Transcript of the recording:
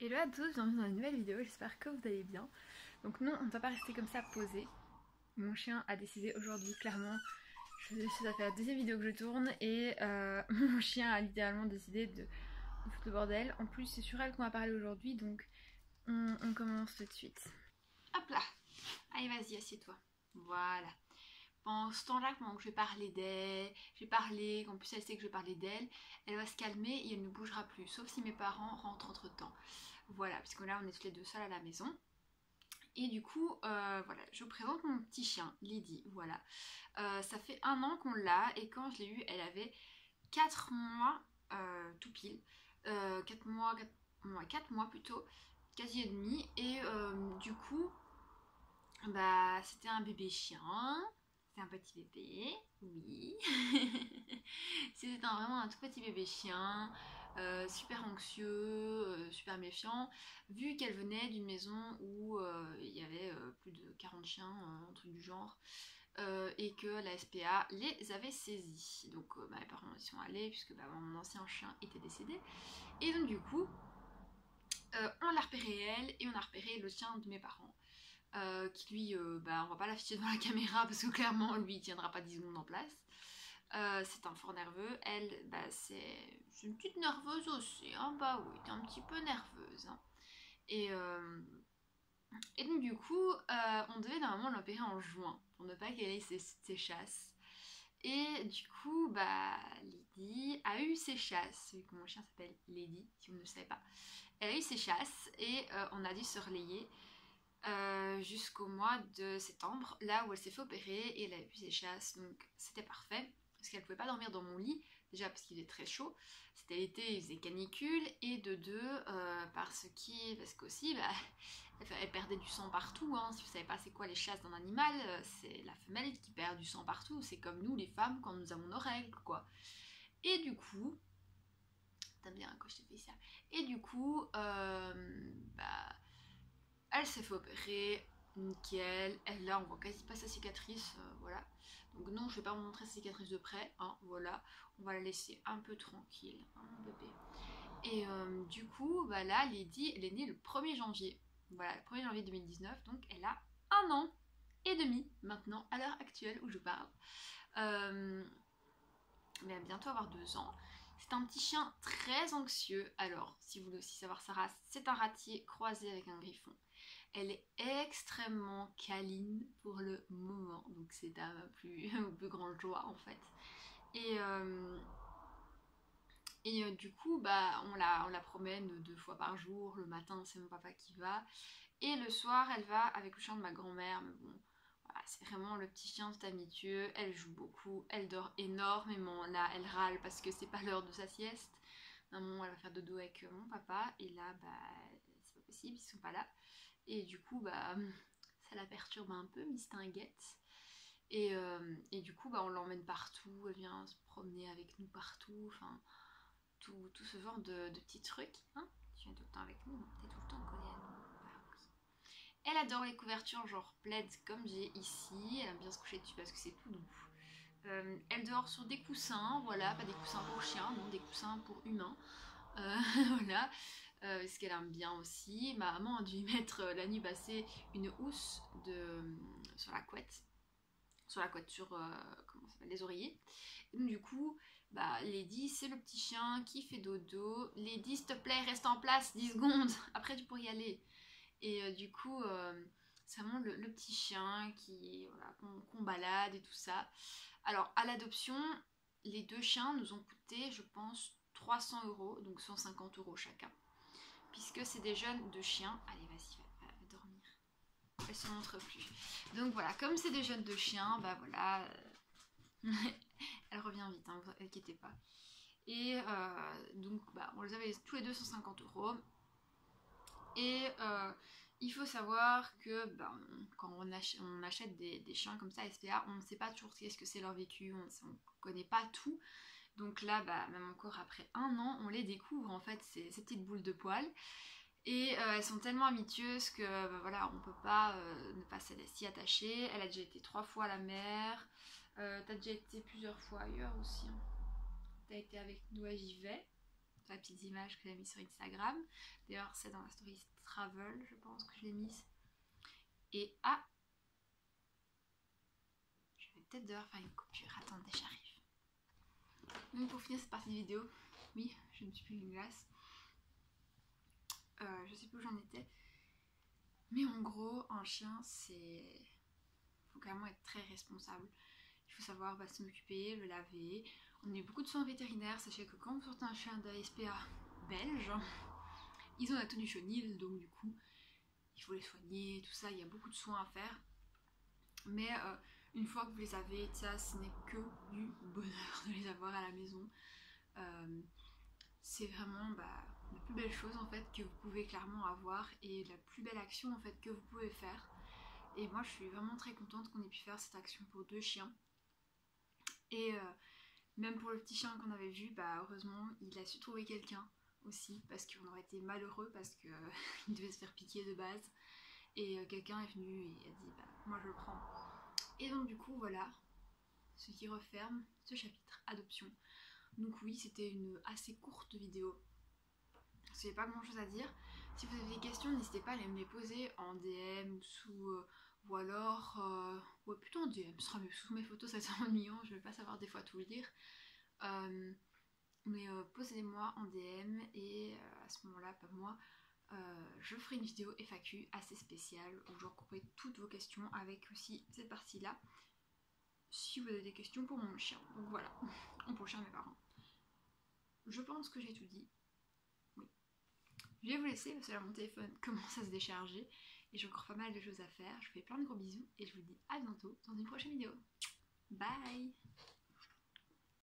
Hello à tous, bienvenue dans une nouvelle vidéo, j'espère que vous allez bien. Donc non, on ne va pas rester comme ça posé. Mon chien a décidé aujourd'hui, clairement, ça fait la deuxième vidéo que je tourne et mon chien a littéralement décidé de foutre le bordel. En plus c'est sur elle qu'on va parler aujourd'hui, donc on commence tout de suite. Hop là, allez vas-y, assieds-toi. Voilà. Pendant ce temps-là, pendant que je vais parler d'elle, je vais parler, qu'en plus elle sait que je vais parler d'elle, elle va se calmer et elle ne bougera plus, sauf si mes parents rentrent entre temps. Voilà, puisque là on est tous les deux seuls à la maison. Et du coup, voilà, je vous présente mon petit chien, Lydie, voilà. Ça fait 1 an qu'on l'a et quand je l'ai eue, elle avait 4 mois tout pile. 4 mois plutôt, quasi et demi. Et du coup, bah c'était un bébé chien. C'est un petit bébé, oui. C'était vraiment un tout petit bébé chien, super anxieux, super méfiant, vu qu'elle venait d'une maison où il y avait plus de 40 chiens, un truc du genre, et que la SPA les avait saisis. Donc mes parents y sont allés, puisque mon ancien chien était décédé. Et donc du coup, on l'a repéré elle, et on a repéré le chien de mes parents. Qui lui, on va pas l'afficher devant la caméra parce que clairement lui il tiendra pas 10 secondes en place. C'est un fort nerveux. Elle, c'est une petite nerveuse aussi, hein. Bah oui, t'es un petit peu nerveuse. Hein. Et, donc du coup, on devait normalement l'opérer en juin pour ne pas qu'elle ait ses chasses. Et du coup, Lydie a eu ses chasses, vu que mon chien s'appelle Lady, si vous ne le savez pas. Elle a eu ses chasses et on a dû se relayer. Jusqu'au mois de septembre, là où elle s'est fait opérer et elle a eu ses chasses, donc c'était parfait parce qu'elle pouvait pas dormir dans mon lit, déjà parce qu'il est très chaud, c'était l'été, il faisait canicule, et de deux parce qu'aussi elle perdait du sang partout, hein. Si vous savez pas c'est quoi les chasses d'un animal, c'est la femelle qui perd du sang partout, c'est comme nous les femmes quand nous avons nos règles quoi. Et du coup, t'aimes bien quand je te fais ça, et du coup elle s'est fait opérer, nickel. Elle, là, on voit quasi pas sa cicatrice, voilà. Donc non, je vais pas vous montrer sa cicatrice de près, hein, voilà. On va la laisser un peu tranquille, hein, mon bébé. Et du coup, là, Lydie, elle est née le 1er janvier. Voilà, le 1er janvier 2019, donc elle a 1 an et demi maintenant, à l'heure actuelle où je parle. Mais elle va bientôt avoir 2 ans. C'est un petit chien très anxieux. Alors, si vous voulez aussi savoir sa race, c'est un ratier croisé avec un griffon. Elle est extrêmement câline pour le moment, donc c'est à ma plus grande joie en fait. Et, du coup, on la promène 2 fois par jour. Le matin, c'est mon papa qui va. Et le soir, elle va avec le chien de ma grand-mère. Mais bon, voilà, c'est vraiment le petit chien tout amitieux. Elle joue beaucoup, elle dort énormément. Là, elle râle parce que c'est pas l'heure de sa sieste. Maman, elle va faire dodo avec mon papa. Et là, c'est pas possible, ils sont pas là. Et du coup, ça la perturbe un peu, mistinguette. Et du coup, on l'emmène partout. Elle vient se promener avec nous partout. Enfin, tout ce genre de petits trucs. Hein, tu viens tout le temps avec nous, t'es tout le temps collée à nous. Bah oui. Elle adore les couvertures genre plaid comme j'ai ici. Elle aime bien se coucher dessus parce que c'est tout doux. Elle dort sur des coussins, voilà, pas des coussins pour chiens, non, des coussins pour humains. Voilà, ce qu'elle aime bien aussi. Ma maman a dû y mettre la nuit passée une housse sur la couette. Sur comment ça s'appelle, les oreillers. Et donc du coup, Lady, c'est le petit chien qui fait dodo. Lady, s'il te plaît, reste en place 10 secondes. Après, tu pourrais y aller. Et du coup, c'est vraiment le petit chien voilà, qu'on balade et tout ça. Alors, à l'adoption, les 2 chiens nous ont coûté, je pense, 300 €, donc 150 € chacun. Puisque c'est des jeunes de chiens. Allez, vas-y, va dormir. Elle se montre plus. Donc voilà, comme c'est des jeunes de chiens, voilà. Elle revient vite, hein, vous inquiétez pas. Et donc, on les avait tous les deux 150 €. Et il faut savoir que quand on achète des chiens comme ça, SPA, on ne sait pas toujours qu'est-ce que c'est leur vécu, on ne connaît pas tout. Donc là, même encore après 1 an, on les découvre en fait, ces petites boules de poils. Et elles sont tellement amitieuses que voilà, on peut pas ne pas s'y attacher. Elle a déjà été 3 fois à la mer. T'as déjà été plusieurs fois ailleurs aussi. Hein. T'as été avec nous à Givet. la petite image que j'ai mise sur Instagram. D'ailleurs c'est dans la story travel, je pense que je l'ai mise. Et je vais peut-être devoir faire une coupure, attendez j'arrive. Donc pour finir cette partie de vidéo, oui je me suis pris une glace. Je sais plus où j'en étais. Mais en gros un chien c'est... faut quand même être très responsable. Il faut savoir s'en occuper, le laver. On a eu beaucoup de soins vétérinaires. Sachez que quand vous sortez un chien de SPA belge, ils ont la tenue chenille, donc du coup, il faut les soigner, tout ça. Il y a beaucoup de soins à faire. Mais une fois que vous les avez, ça, ce n'est que du bonheur de les avoir à la maison. C'est vraiment la plus belle chose en fait que vous pouvez clairement avoir et la plus belle action en fait que vous pouvez faire. Et moi, je suis vraiment très contente qu'on ait pu faire cette action pour 2 chiens. Et même pour le petit chien qu'on avait vu, heureusement il a su trouver quelqu'un aussi, parce qu'on aurait été malheureux parce qu'il devait se faire piquer de base. Et quelqu'un est venu et a dit moi je le prends. Et donc du coup voilà, ce qui referme ce chapitre adoption. Donc oui, c'était une assez courte vidéo. Il n'y avait pas grand chose à dire. Si vous avez des questions, n'hésitez pas à me les poser en DM ou alors ouais, plutôt en DM, ce sera mieux. Sous mes photos ça sera ennuyant, je vais pas savoir des fois tout lire. Mais posez-moi en DM et à ce moment là, je ferai une vidéo FAQ assez spéciale où je recouperai toutes vos questions avec aussi cette partie là si vous avez des questions pour mon chien. Donc voilà, pour le chien de mes parents. Je pense que j'ai tout dit. Oui. Je vais vous laisser parce que là mon téléphone commence à se décharger et j'ai encore pas mal de choses à faire. Je vous fais plein de gros bisous et je vous dis à bientôt dans une prochaine vidéo. Bye.